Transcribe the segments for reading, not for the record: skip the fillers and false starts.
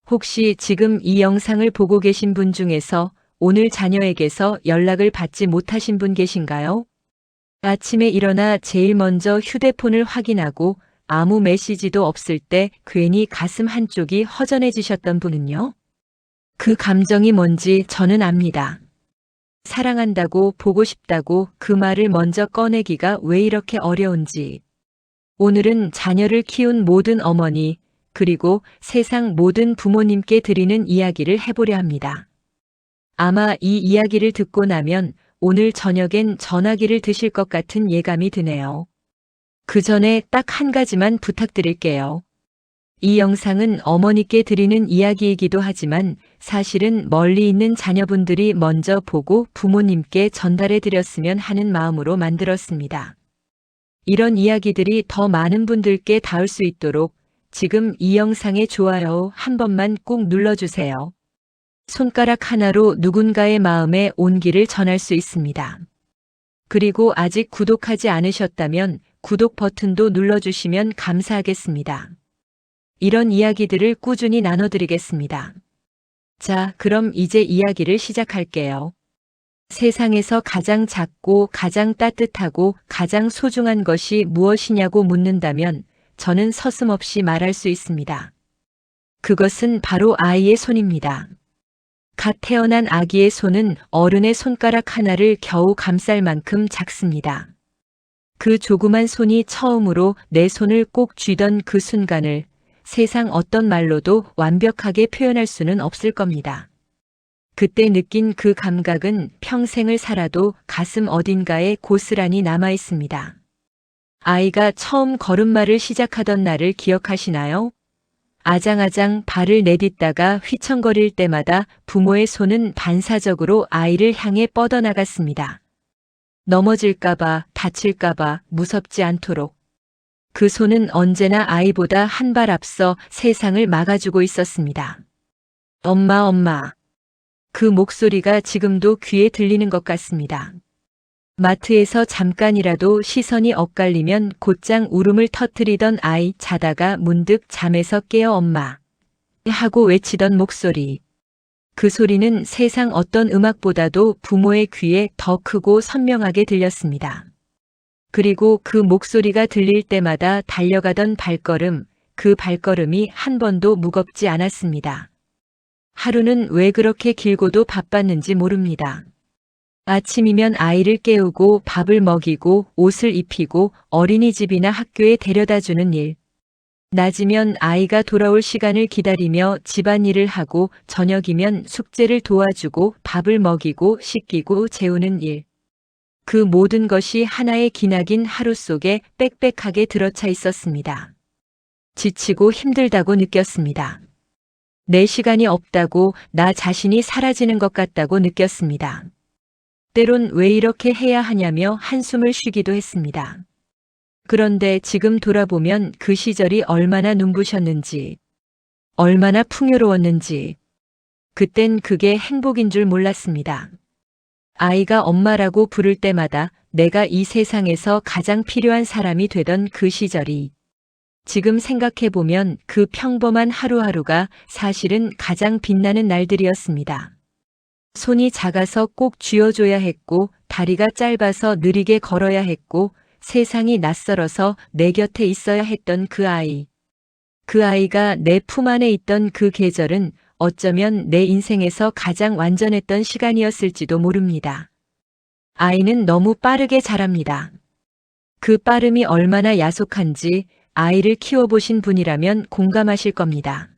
혹시 지금 이 영상을 보고 계신 분 중에서 오늘 자녀에게서 연락을 받지 못하신 분 계신가요? 아침에 일어나 제일 먼저 휴대폰을 확인하고 아무 메시지도 없을 때 괜히 가슴 한쪽이 허전해지셨던 분은요? 그 감정이 뭔지 저는 압니다. 사랑한다고 보고 싶다고 그 말을 먼저 꺼내기가 왜 이렇게 어려운지. 오늘은 자녀를 키운 모든 어머니, 그리고 세상 모든 부모님께 드리는 이야기를 해보려 합니다. 아마 이 이야기를 듣고 나면 오늘 저녁엔 전화기를 드실 것 같은 예감이 드네요. 그 전에 딱 한 가지만 부탁드릴게요. 이 영상은 어머니께 드리는 이야기이기도 하지만 사실은 멀리 있는 자녀분들이 먼저 보고 부모님께 전달해 드렸으면 하는 마음으로 만들었습니다. 이런 이야기들이 더 많은 분들께 닿을 수 있도록 지금 이 영상에 좋아요 한 번만 꾹 눌러주세요. 손가락 하나로 누군가의 마음에 온기를 전할 수 있습니다. 그리고 아직 구독하지 않으셨다면 구독 버튼도 눌러주시면 감사하겠습니다. 이런 이야기들을 꾸준히 나눠드리겠습니다. 자, 그럼 이제 이야기를 시작할게요. 세상에서 가장 작고 가장 따뜻하고 가장 소중한 것이 무엇이냐고 묻는다면 저는 서슴없이 말할 수 있습니다. 그것은 바로 아이의 손입니다. 갓 태어난 아기의 손은 어른의 손가락 하나를 겨우 감쌀 만큼 작습니다. 그 조그만 손이 처음으로 내 손을 꼭 쥐던 그 순간을 세상 어떤 말로도 완벽하게 표현할 수는 없을 겁니다. 그때 느낀 그 감각은 평생을 살아도 가슴 어딘가에 고스란히 남아 있습니다. 아이가 처음 걸음마를 시작하던 날을 기억하시나요? 아장아장 발을 내딛다가 휘청거릴 때마다 부모의 손은 반사적으로 아이를 향해 뻗어나갔습니다. 넘어질까봐, 다칠까봐 무섭지 않도록. 그 손은 언제나 아이보다 한 발 앞서 세상을 막아주고 있었습니다. 엄마, 엄마. 그 목소리가 지금도 귀에 들리는 것 같습니다. 마트에서 잠깐이라도 시선이 엇갈리면 곧장 울음을 터뜨리던 아이, 자다가 문득 잠에서 깨어 엄마 하고 외치던 목소리. 그 소리는 세상 어떤 음악보다도 부모의 귀에 더 크고 선명하게 들렸습니다. 그리고 그 목소리가 들릴 때마다 달려가던 발걸음, 그 발걸음이 한 번도 무겁지 않았습니다. 하루는 왜 그렇게 길고도 바빴는지 모릅니다. 아침이면 아이를 깨우고 밥을 먹이고 옷을 입히고 어린이집이나 학교에 데려다 주는 일. 낮이면 아이가 돌아올 시간을 기다리며 집안일을 하고 저녁이면 숙제를 도와주고 밥을 먹이고 씻기고 재우는 일. 그 모든 것이 하나의 기나긴 하루 속에 빽빽하게 들어차 있었습니다. 지치고 힘들다고 느꼈습니다. 내 시간이 없다고, 나 자신이 사라지는 것 같다고 느꼈습니다. 때론 왜 이렇게 해야 하냐며 한숨을 쉬기도 했습니다. 그런데 지금 돌아보면 그 시절이 얼마나 눈부셨는지, 얼마나 풍요로웠는지, 그땐 그게 행복인 줄 몰랐습니다. 아이가 엄마라고 부를 때마다 내가 이 세상에서 가장 필요한 사람이 되던 그 시절이 지금 생각해보면 그 평범한 하루하루가 사실은 가장 빛나는 날들이었습니다. 손이 작아서 꼭 쥐어줘야 했고, 다리가 짧아서 느리게 걸어야 했고, 세상이 낯설어서 내 곁에 있어야 했던 그 아이. 그 아이가 내 품 안에 있던 그 계절은 어쩌면 내 인생에서 가장 완전했던 시간이었을지도 모릅니다. 아이는 너무 빠르게 자랍니다. 그 빠름이 얼마나 야속한지 아이를 키워보신 분이라면 공감하실 겁니다.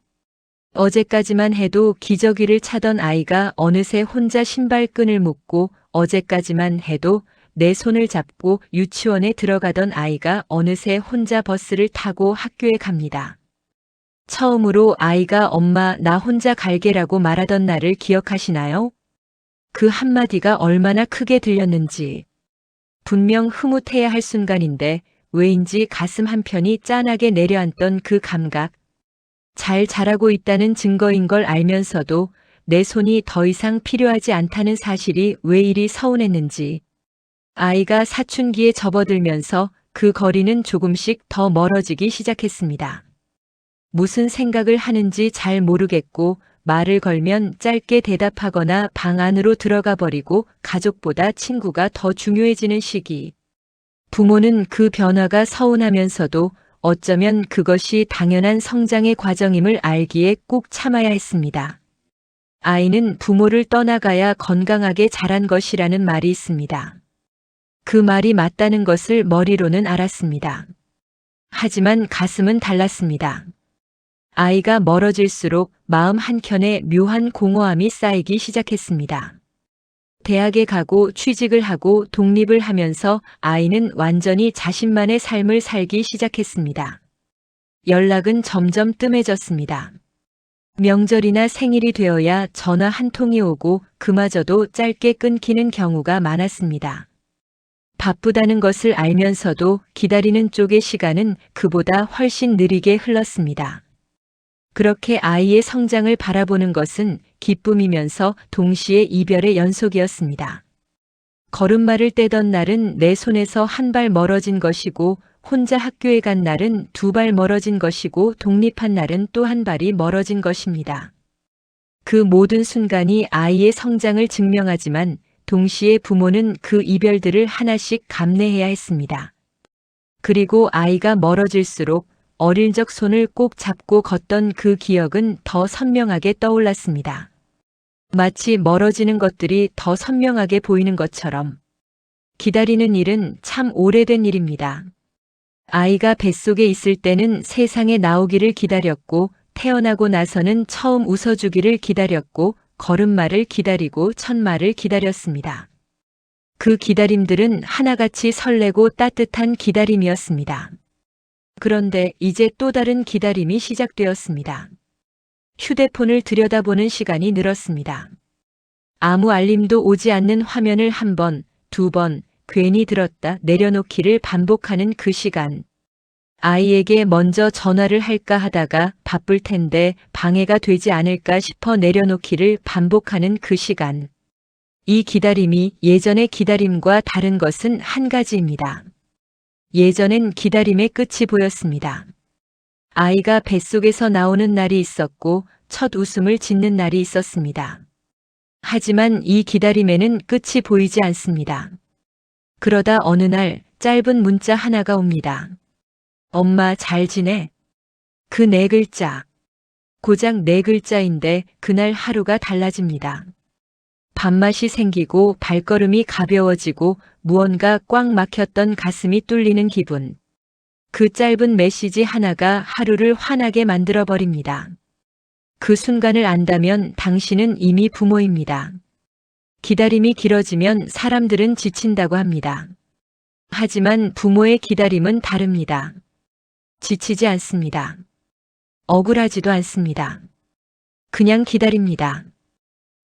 어제까지만 해도 기저귀를 차던 아이가 어느새 혼자 신발끈을 묶고, 어제까지만 해도 내 손을 잡고 유치원에 들어가던 아이가 어느새 혼자 버스를 타고 학교에 갑니다. 처음으로 아이가 엄마 나 혼자 갈게라고 말하던 날을 기억하시나요? 그 한마디가 얼마나 크게 들렸는지. 분명 흐뭇해야 할 순간인데 왜인지 가슴 한편이 짠하게 내려앉던 그 감각. 잘 자라고 있다는 증거인 걸 알면서도 내 손이 더 이상 필요하지 않다는 사실이 왜 이리 서운했는지. 아이가 사춘기에 접어들면서 그 거리는 조금씩 더 멀어지기 시작했습니다. 무슨 생각을 하는지 잘 모르겠고 말을 걸면 짧게 대답하거나 방 안으로 들어가 버리고 가족보다 친구가 더 중요해지는 시기. 부모는 그 변화가 서운하면서도 어쩌면 그것이 당연한 성장의 과정임을 알기에 꼭 참아야 했습니다. 아이는 부모를 떠나가야 건강하게 자란 것이라는 말이 있습니다. 그 말이 맞다는 것을 머리로는 알았습니다. 하지만 가슴은 달랐습니다. 아이가 멀어질수록 마음 한켠에 묘한 공허함이 쌓이기 시작했습니다. 대학에 가고 취직을 하고 독립을 하면서 아이는 완전히 자신만의 삶을 살기 시작했습니다. 연락은 점점 뜸해졌습니다. 명절이나 생일이 되어야 전화 한 통이 오고 그마저도 짧게 끊기는 경우가 많았습니다. 바쁘다는 것을 알면서도 기다리는 쪽의 시간은 그보다 훨씬 느리게 흘렀습니다. 그렇게 아이의 성장을 바라보는 것은 기쁨이면서 동시에 이별의 연속이었습니다. 걸음마를 떼던 날은 내 손에서 한 발 멀어진 것이고 혼자 학교에 간 날은 두 발 멀어진 것이고 독립한 날은 또 한 발이 멀어진 것입니다. 그 모든 순간이 아이의 성장을 증명하지만 동시에 부모는 그 이별들을 하나씩 감내해야 했습니다. 그리고 아이가 멀어질수록 어릴 적 손을 꼭 잡고 걷던 그 기억은 더 선명하게 떠올랐습니다. 마치 멀어지는 것들이 더 선명하게 보이는 것처럼. 기다리는 일은 참 오래된 일입니다. 아이가 뱃속에 있을 때는 세상에 나오기를 기다렸고 태어나고 나서는 처음 웃어주기를 기다렸고 걸음마를 기다리고 첫말을 기다렸습니다. 그 기다림들은 하나같이 설레고 따뜻한 기다림이었습니다. 그런데 이제 또 다른 기다림이 시작되었습니다. 휴대폰을 들여다보는 시간이 늘었습니다. 아무 알림도 오지 않는 화면을 한 번, 두 번, 괜히 들었다 내려놓기를 반복하는 그 시간. 아이에게 먼저 전화를 할까 하다가 바쁠 텐데 방해가 되지 않을까 싶어 내려놓기를 반복하는 그 시간. 이 기다림이 예전의 기다림과 다른 것은 한 가지입니다. 예전엔 기다림의 끝이 보였습니다. 아이가 뱃속에서 나오는 날이 있었고 첫 웃음을 짓는 날이 있었습니다. 하지만 이 기다림에는 끝이 보이지 않습니다. 그러다 어느 날 짧은 문자 하나가 옵니다. 엄마 잘 지내? 그 네 글자. 고작 네 글자인데 그날 하루가 달라집니다. 밥맛이 생기고 발걸음이 가벼워지고 무언가 꽉 막혔던 가슴이 뚫리는 기분. 그 짧은 메시지 하나가 하루를 환하게 만들어버립니다. 그 순간을 안다면 당신은 이미 부모입니다. 기다림이 길어지면 사람들은 지친다고 합니다. 하지만 부모의 기다림은 다릅니다. 지치지 않습니다. 억울하지도 않습니다. 그냥 기다립니다.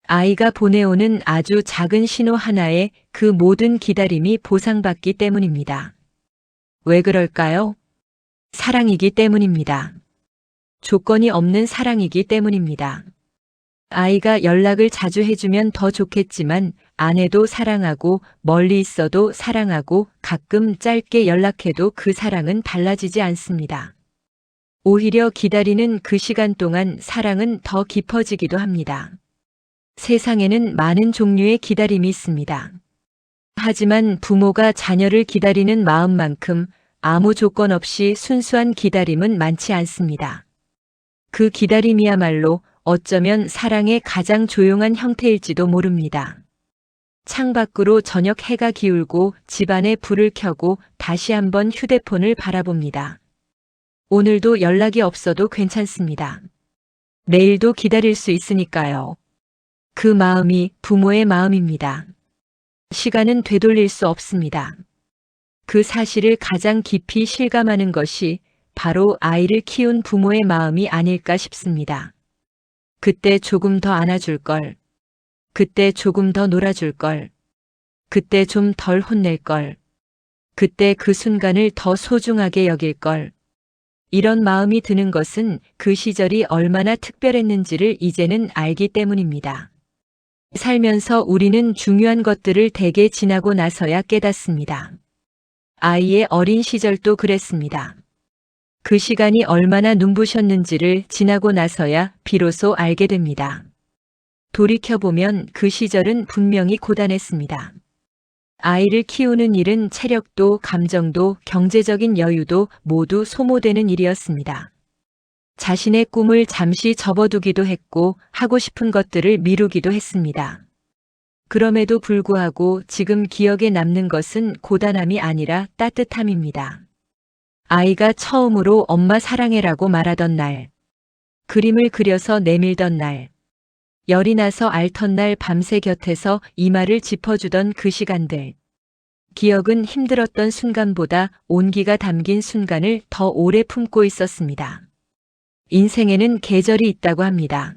아이가 보내오는 아주 작은 신호 하나에 그 모든 기다림이 보상받기 때문입니다. 왜 그럴까요? 사랑이기 때문입니다. 조건이 없는 사랑이기 때문입니다. 아이가 연락을 자주 해주면 더 좋겠지만 안 해도 사랑하고 멀리 있어도 사랑하고 가끔 짧게 연락해도 그 사랑은 달라지지 않습니다. 오히려 기다리는 그 시간 동안 사랑은 더 깊어지기도 합니다. 세상에는 많은 종류의 기다림이 있습니다. 하지만 부모가 자녀를 기다리는 마음만큼 아무 조건 없이 순수한 기다림은 많지 않습니다. 그 기다림이야말로 어쩌면 사랑의 가장 조용한 형태일지도 모릅니다. 창밖으로 저녁 해가 기울고 집안에 불을 켜고 다시 한번 휴대폰을 바라봅니다. 오늘도 연락이 없어도 괜찮습니다. 내일도 기다릴 수 있으니까요. 그 마음이 부모의 마음입니다. 시간은 되돌릴 수 없습니다. 그 사실을 가장 깊이 실감하는 것이 바로 아이를 키운 부모의 마음이 아닐까 싶습니다. 그때 조금 더 안아줄 걸. 그때 조금 더 놀아줄 걸. 그때 좀 덜 혼낼 걸. 그때 그 순간을 더 소중하게 여길 걸. 이런 마음이 드는 것은 그 시절이 얼마나 특별했는지를 이제는 알기 때문입니다. 살면서 우리는 중요한 것들을 대개 지나고 나서야 깨닫습니다. 아이의 어린 시절도 그랬습니다. 그 시간이 얼마나 눈부셨는지를 지나고 나서야 비로소 알게 됩니다. 돌이켜보면 그 시절은 분명히 고단했습니다. 아이를 키우는 일은 체력도 감정도 경제적인 여유도 모두 소모되는 일이었습니다. 자신의 꿈을 잠시 접어두기도 했고 하고 싶은 것들을 미루기도 했습니다. 그럼에도 불구하고 지금 기억에 남는 것은 고단함이 아니라 따뜻함입니다. 아이가 처음으로 엄마 사랑해라고 말하던 날, 그림을 그려서 내밀던 날, 열이 나서 앓던 날 밤새 곁에서 이마를 짚어주던 그 시간들. 기억은 힘들었던 순간보다 온기가 담긴 순간을 더 오래 품고 있었습니다. 인생에는 계절이 있다고 합니다.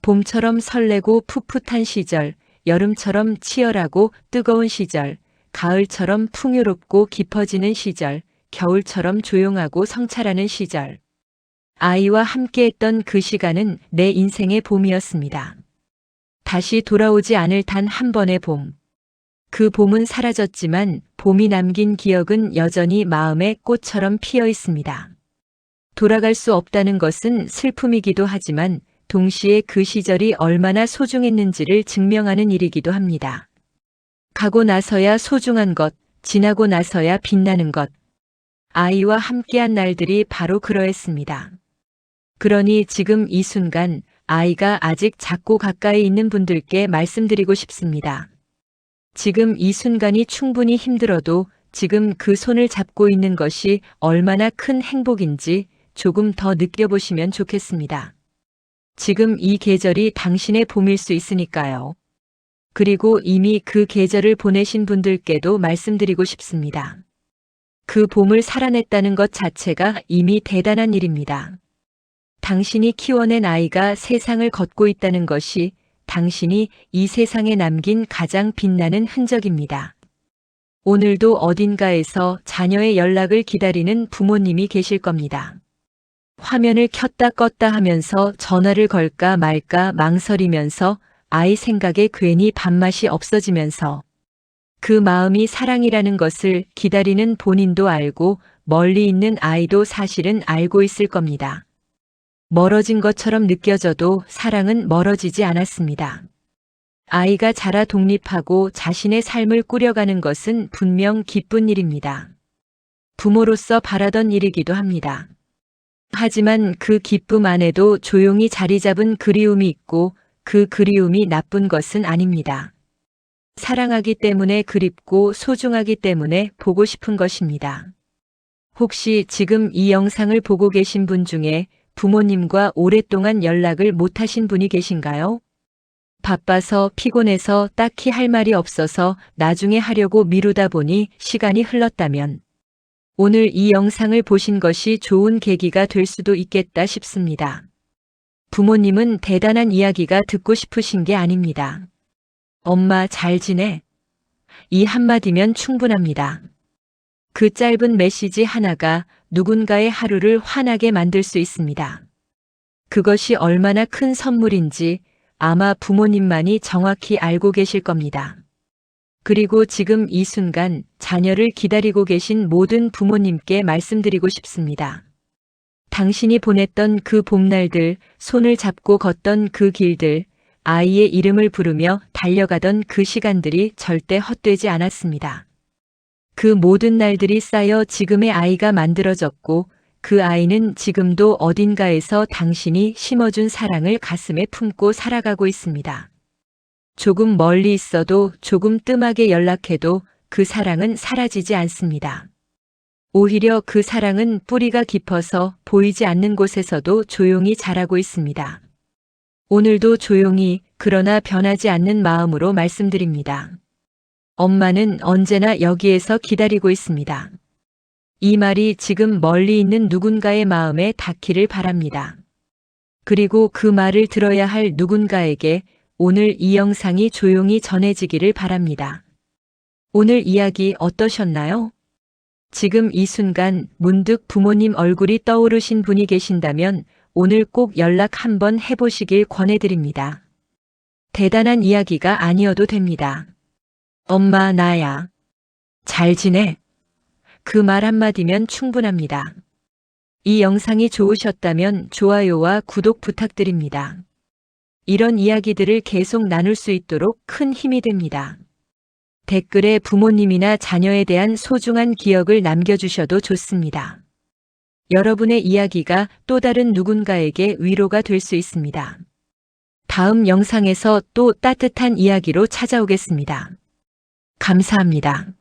봄처럼 설레고 풋풋한 시절, 여름처럼 치열하고 뜨거운 시절, 가을처럼 풍요롭고 깊어지는 시절, 겨울처럼 조용하고 성찰하는 시절. 아이와 함께했던 그 시간은 내 인생의 봄이었습니다. 다시 돌아오지 않을 단 한 번의 봄. 그 봄은 사라졌지만 봄이 남긴 기억은 여전히 마음에 꽃처럼 피어 있습니다. 돌아갈 수 없다는 것은 슬픔이기도 하지만 동시에 그 시절이 얼마나 소중했는지를 증명하는 일이기도 합니다. 가고 나서야 소중한 것, 지나고 나서야 빛나는 것. 아이와 함께한 날들이 바로 그러했습니다. 그러니 지금 이 순간 아이가 아직 작고 가까이 있는 분들께 말씀드리고 싶습니다. 지금 이 순간이 충분히 힘들어도 지금 그 손을 잡고 있는 것이 얼마나 큰 행복인지 조금 더 느껴보시면 좋겠습니다. 지금 이 계절이 당신의 봄일 수 있으니까요. 그리고 이미 그 계절을 보내신 분들께도 말씀드리고 싶습니다. 그 봄을 살아냈다는 것 자체가 이미 대단한 일입니다. 당신이 키워낸 아이가 세상을 걷고 있다는 것이 당신이 이 세상에 남긴 가장 빛나는 흔적입니다. 오늘도 어딘가에서 자녀의 연락을 기다리는 부모님이 계실 겁니다. 화면을 켰다 껐다 하면서 전화를 걸까 말까 망설이면서 아이 생각에 괜히 밥맛이 없어지면서 그 마음이 사랑이라는 것을 기다리는 본인도 알고 멀리 있는 아이도 사실은 알고 있을 겁니다. 멀어진 것처럼 느껴져도 사랑은 멀어지지 않았습니다. 아이가 자라 독립하고 자신의 삶을 꾸려가는 것은 분명 기쁜 일입니다. 부모로서 바라던 일이기도 합니다. 하지만 그 기쁨 안에도 조용히 자리 잡은 그리움이 있고 그 그리움이 나쁜 것은 아닙니다. 사랑하기 때문에 그립고 소중하기 때문에 보고 싶은 것입니다. 혹시 지금 이 영상을 보고 계신 분 중에 부모님과 오랫동안 연락을 못하신 분이 계신가요? 바빠서 피곤해서 딱히 할 말이 없어서 나중에 하려고 미루다 보니 시간이 흘렀다면 오늘 이 영상을 보신 것이 좋은 계기가 될 수도 있겠다 싶습니다. 부모님은 대단한 이야기가 듣고 싶으신 게 아닙니다. 엄마 잘 지내? 이 한마디면 충분합니다. 그 짧은 메시지 하나가 누군가의 하루를 환하게 만들 수 있습니다. 그것이 얼마나 큰 선물인지 아마 부모님만이 정확히 알고 계실 겁니다. 그리고 지금 이 순간 자녀를 기다리고 계신 모든 부모님께 말씀드리고 싶습니다. 당신이 보냈던 그 봄날들, 손을 잡고 걷던 그 길들, 아이의 이름을 부르며 달려가던 그 시간들이 절대 헛되지 않았습니다. 그 모든 날들이 쌓여 지금의 아이가 만들어졌고 그 아이는 지금도 어딘가에서 당신이 심어준 사랑을 가슴에 품고 살아가고 있습니다. 조금 멀리 있어도 조금 뜸하게 연락해도 그 사랑은 사라지지 않습니다. 오히려 그 사랑은 뿌리가 깊어서 보이지 않는 곳에서도 조용히 자라고 있습니다. 오늘도 조용히 그러나 변하지 않는 마음으로 말씀드립니다. 엄마는 언제나 여기에서 기다리고 있습니다. 이 말이 지금 멀리 있는 누군가의 마음에 닿기를 바랍니다. 그리고 그 말을 들어야 할 누군가에게 오늘 이 영상이 조용히 전해지기를 바랍니다. 오늘 이야기 어떠셨나요? 지금 이 순간 문득 부모님 얼굴이 떠오르신 분이 계신다면 오늘 꼭 연락 한번 해보시길 권해드립니다. 대단한 이야기가 아니어도 됩니다. 엄마 나야. 잘 지내? 그 말 한마디면 충분합니다. 이 영상이 좋으셨다면 좋아요와 구독 부탁드립니다. 이런 이야기들을 계속 나눌 수 있도록 큰 힘이 됩니다. 댓글에 부모님이나 자녀에 대한 소중한 기억을 남겨주셔도 좋습니다. 여러분의 이야기가 또 다른 누군가에게 위로가 될 수 있습니다. 다음 영상에서 또 따뜻한 이야기로 찾아오겠습니다. 감사합니다.